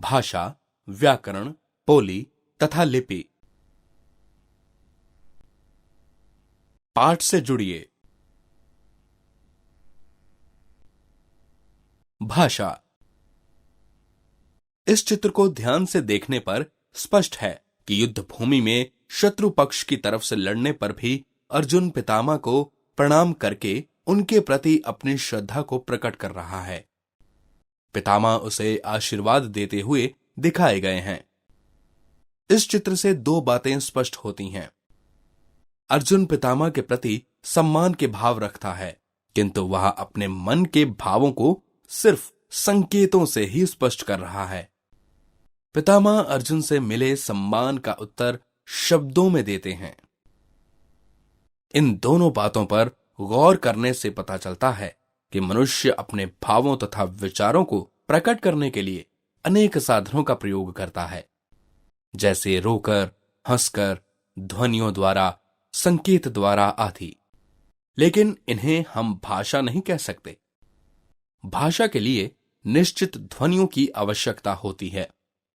भाषा, व्याकरण, बोली तथा लिपि। पाठ से जुड़िए। भाषा। इस चित्र को ध्यान से देखने पर स्पष्ट है कि युद्ध भूमि में शत्रु पक्ष की तरफ से लड़ने पर भी अर्जुन पितामह को प्रणाम करके उनके प्रति अपनी श्रद्धा को प्रकट कर रहा है। पितामह उसे आशीर्वाद देते हुए दिखाए गए हैं। इस चित्र से दो बातें स्पष्ट होती हैं। अर्जुन पितामह के प्रति सम्मान के भाव रखता है, किंतु वह अपने मन के भावों को सिर्फ संकेतों से ही स्पष्ट कर रहा है। पितामह अर्जुन से मिले सम्मान का उत्तर शब्दों में देते हैं। इन दोनों बातों पर गौर करने से पता चलता है कि मनुष्य अपने भावों तथा विचारों को प्रकट करने के लिए अनेक साधनों का प्रयोग करता है, जैसे रोकर, हंसकर, ध्वनियों द्वारा, संकेत द्वारा आदि। लेकिन इन्हें हम भाषा नहीं कह सकते। भाषा के लिए निश्चित ध्वनियों की आवश्यकता होती है,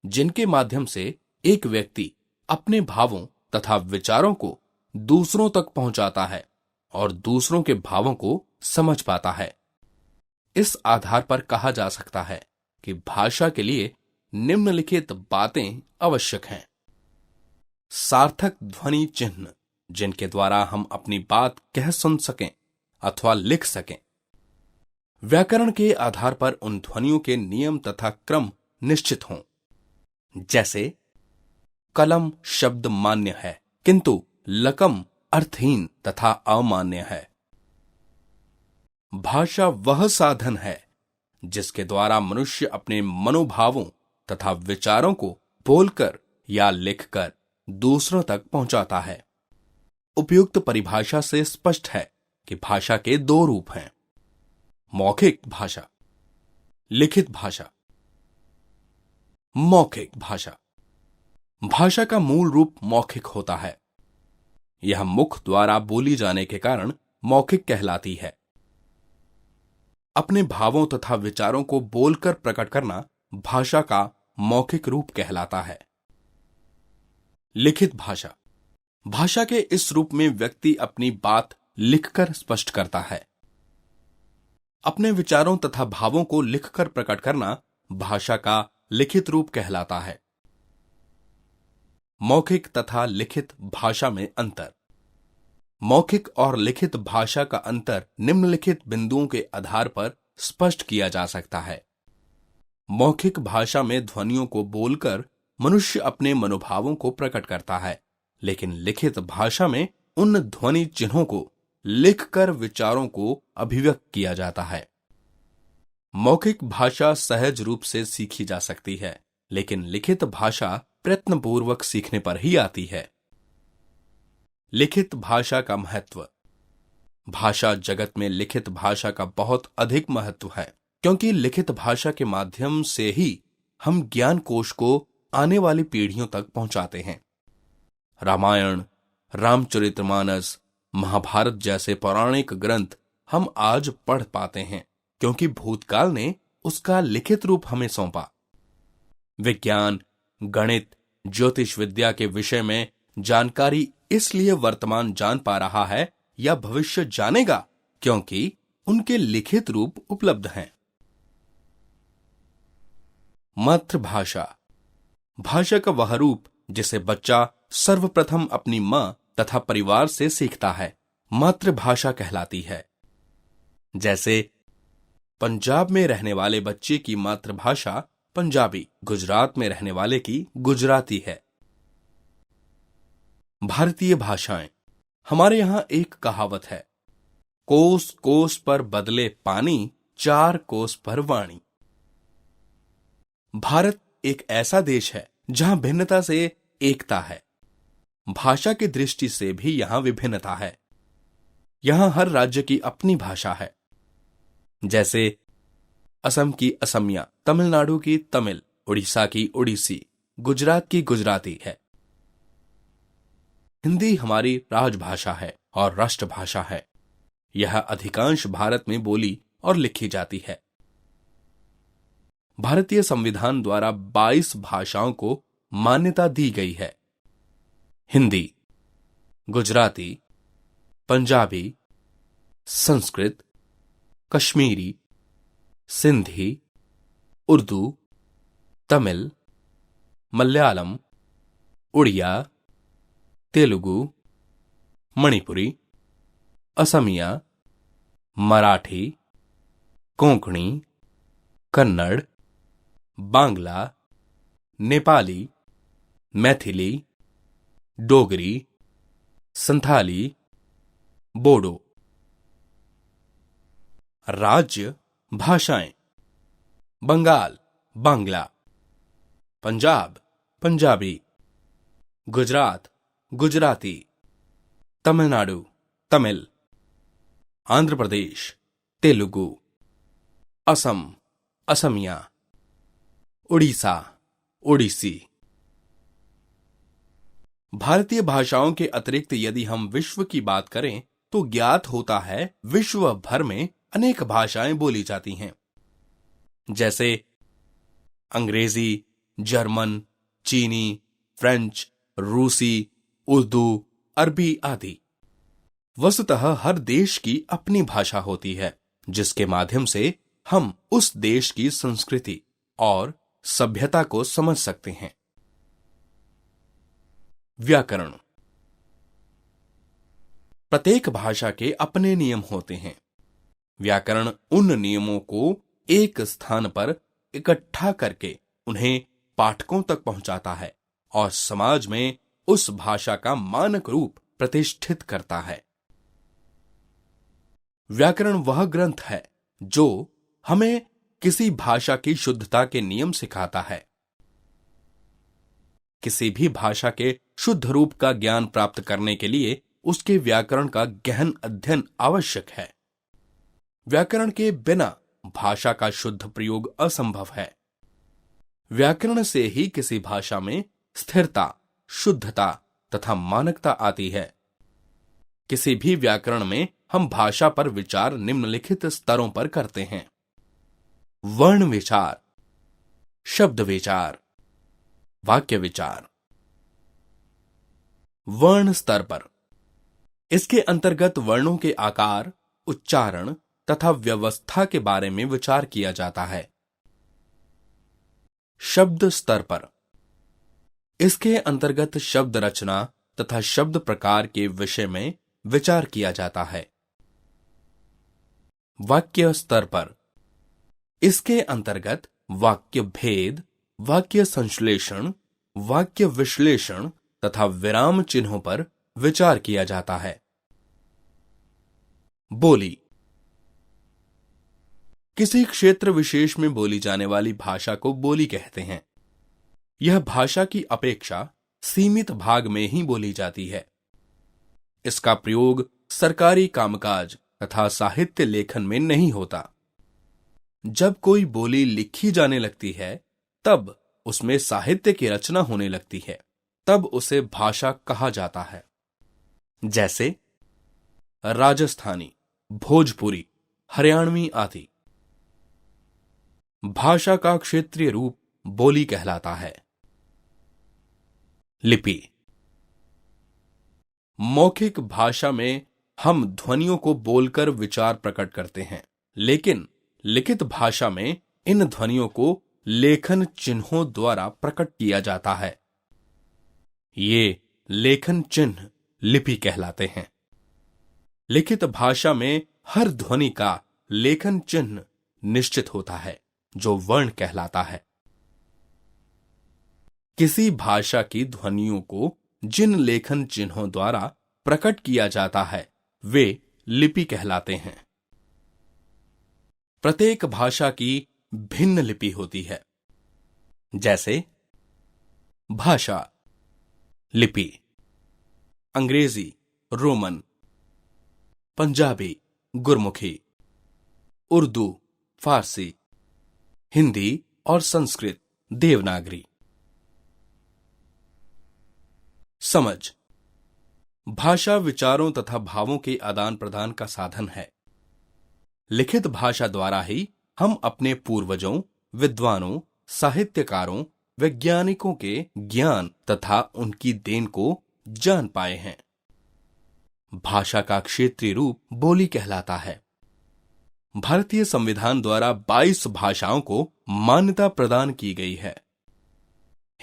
जिनके माध्यम से एक व्यक्ति अपने भावों तथा विचारों को दूसरों तक पहुंचाता है और दूसरों के भावों को समझ पाता है। इस आधार पर कहा जा सकता है कि भाषा के लिए निम्नलिखित बातें आवश्यक हैं। सार्थक ध्वनि चिन्ह, जिनके द्वारा हम अपनी बात कह सुन सकें अथवा लिख सकें। व्याकरण के आधार पर उन ध्वनियों के नियम तथा क्रम निश्चित हों। जैसे कलम शब्द मान्य है, किंतु लकम अर्थहीन तथा अमान्य है। भाषा वह साधन है जिसके द्वारा मनुष्य अपने मनोभावों तथा विचारों को बोलकर या लिखकर दूसरों तक पहुंचाता है। उपयुक्त परिभाषा से स्पष्ट है कि भाषा के दो रूप हैं: मौखिक भाषा, लिखित भाषा। मौखिक भाषा। भाषा का मूल रूप मौखिक होता है। यह मुख द्वारा बोली जाने के कारण मौखिक कहलाती है। अपने भावों तथा विचारों को बोलकर प्रकट करना भाषा का मौखिक रूप कहलाता है। लिखित भाषा। भाषा के इस रूप में व्यक्ति अपनी बात लिखकर स्पष्ट करता है। अपने विचारों तथा भावों को लिखकर प्रकट करना भाषा का लिखित रूप कहलाता है। मौखिक तथा लिखित भाषा में अंतर। मौखिक और लिखित भाषा का अंतर निम्नलिखित बिंदुओं के आधार पर स्पष्ट किया जा सकता है। मौखिक भाषा में ध्वनियों को बोलकर मनुष्य अपने मनोभावों को प्रकट करता है, लेकिन लिखित भाषा में उन ध्वनि चिन्हों को लिखकर विचारों को अभिव्यक्त किया जाता है। मौखिक भाषा सहज रूप से सीखी जा सकती है, लेकिन लिखित भाषा प्रयत्नपूर्वक सीखने पर ही आती है। लिखित भाषा का महत्व। भाषा जगत में लिखित भाषा का बहुत अधिक महत्व है, क्योंकि लिखित भाषा के माध्यम से ही हम ज्ञान कोश को आने वाली पीढ़ियों तक पहुंचाते हैं। रामायण, रामचरितमानस, महाभारत जैसे पौराणिक ग्रंथ हम आज पढ़ पाते हैं, क्योंकि भूतकाल ने उसका लिखित रूप हमें सौंपा। विज्ञान, गणित, ज्योतिष विद्या के विषय में जानकारी इसलिए वर्तमान जान पा रहा है या भविष्य जानेगा, क्योंकि उनके लिखित रूप उपलब्ध हैं। मातृभाषा। भाषा का वह रूप जिसे बच्चा सर्वप्रथम अपनी मां तथा परिवार से सीखता है, मातृभाषा कहलाती है। जैसे पंजाब में रहने वाले बच्चे की मातृभाषा पंजाबी, गुजरात में रहने वाले की गुजराती है। भारतीय भाषाएं। हमारे यहां एक कहावत है, कोस कोस पर बदले पानी, 4 कोस पर वाणी। भारत एक ऐसा देश है जहां भिन्नता से एकता है। भाषा की दृष्टि से भी यहां विभिन्नता है। यहां हर राज्य की अपनी भाषा है। जैसे असम की असमिया, तमिलनाडु की तमिल, उड़ीसा की उड़ीसी, गुजरात की गुजराती है। हिंदी हमारी राजभाषा है और राष्ट्रभाषा है। यह अधिकांश भारत में बोली और लिखी जाती है। भारतीय संविधान द्वारा 22 भाषाओं को मान्यता दी गई है। हिंदी, गुजराती, पंजाबी, संस्कृत, कश्मीरी, सिंधी, उर्दू, तमिल, मलयालम, उड़िया, तेलुगु, मणिपुरी, असमिया, मराठी, कोंकणी, कन्नड़, बांग्ला, नेपाली, मैथिली, डोगरी, संथाली, बोडो। राज्य भाषाएं: बंगाल बांग्ला, पंजाब पंजाबी, गुजरात गुजराती, तमिलनाडु तमिल, आंध्र प्रदेश तेलुगु, असम असमिया, उड़ीसा ओडिसी। भारतीय भाषाओं के अतिरिक्त यदि हम विश्व की बात करें तो ज्ञात होता है विश्व भर में अनेक भाषाएं बोली जाती हैं, जैसे अंग्रेजी, जर्मन, चीनी, फ्रेंच, रूसी, उर्दू, अरबी आदि। वस्तुतः हर देश की अपनी भाषा होती है जिसके माध्यम से हम उस देश की संस्कृति और सभ्यता को समझ सकते हैं। व्याकरण: प्रत्येक भाषा के अपने नियम होते हैं। व्याकरण उन नियमों को एक स्थान पर इकट्ठा करके उन्हें पाठकों तक पहुंचाता है और समाज में उस भाषा का मानक रूप प्रतिष्ठित करता है। व्याकरण वह ग्रंथ है जो हमें किसी भाषा की शुद्धता के नियम सिखाता है। किसी भी भाषा के शुद्ध रूप का ज्ञान प्राप्त करने के लिए उसके व्याकरण का गहन अध्ययन आवश्यक है। व्याकरण के बिना भाषा का शुद्ध प्रयोग असंभव है। व्याकरण से ही किसी भाषा में स्थिरता, शुद्धता तथा मानकता आती है। किसी भी व्याकरण में हम भाषा पर विचार निम्नलिखित स्तरों पर करते हैं: वर्ण विचार, शब्द विचार, वाक्य विचार। वर्ण स्तर पर इसके अंतर्गत वर्णों के आकार, उच्चारण तथा व्यवस्था के बारे में विचार किया जाता है। शब्द स्तर पर इसके अंतर्गत शब्द रचना तथा शब्द प्रकार के विषय में विचार किया जाता है। वाक्य स्तर पर इसके अंतर्गत वाक्य भेद, वाक्य संश्लेषण, वाक्य विश्लेषण तथा विराम चिन्हों पर विचार किया जाता है। बोली: किसी क्षेत्र विशेष में बोली जाने वाली भाषा को बोली कहते हैं। यह भाषा की अपेक्षा सीमित भाग में ही बोली जाती है। इसका प्रयोग सरकारी कामकाज तथा साहित्य लेखन में नहीं होता। जब कोई बोली लिखी जाने लगती है तब उसमें साहित्य की रचना होने लगती है, तब उसे भाषा कहा जाता है। जैसे राजस्थानी, भोजपुरी, हरियाणवी आदि। भाषा का क्षेत्रीय रूप बोली कहलाता है। लिपि: मौखिक भाषा में हम ध्वनियों को बोलकर विचार प्रकट करते हैं, लेकिन लिखित भाषा में इन ध्वनियों को लेखन चिन्हों द्वारा प्रकट किया जाता है। ये लेखन चिन्ह लिपि कहलाते हैं। लिखित भाषा में हर ध्वनि का लेखन चिन्ह निश्चित होता है जो वर्ण कहलाता है। किसी भाषा की ध्वनियों को जिन लेखन चिन्हों द्वारा प्रकट किया जाता है वे लिपि कहलाते हैं। प्रत्येक भाषा की भिन्न लिपि होती है। जैसे भाषा लिपि: अंग्रेजी रोमन, पंजाबी गुरमुखी, उर्दू फारसी, हिंदी और संस्कृत देवनागरी। समझ: भाषा विचारों तथा भावों के आदान प्रदान का साधन है। लिखित भाषा द्वारा ही हम अपने पूर्वजों विद्वानों, साहित्यकारों, वैज्ञानिकों के ज्ञान तथा उनकी देन को जान पाए हैं। भाषा का क्षेत्रीय रूप बोली कहलाता है। भारतीय संविधान द्वारा 22 भाषाओं को मान्यता प्रदान की गई है।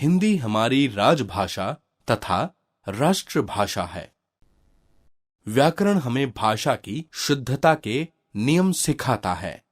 हिंदी हमारी राजभाषा तथा राष्ट्रभाषा है। व्याकरण हमें भाषा की शुद्धता के नियम सिखाता है।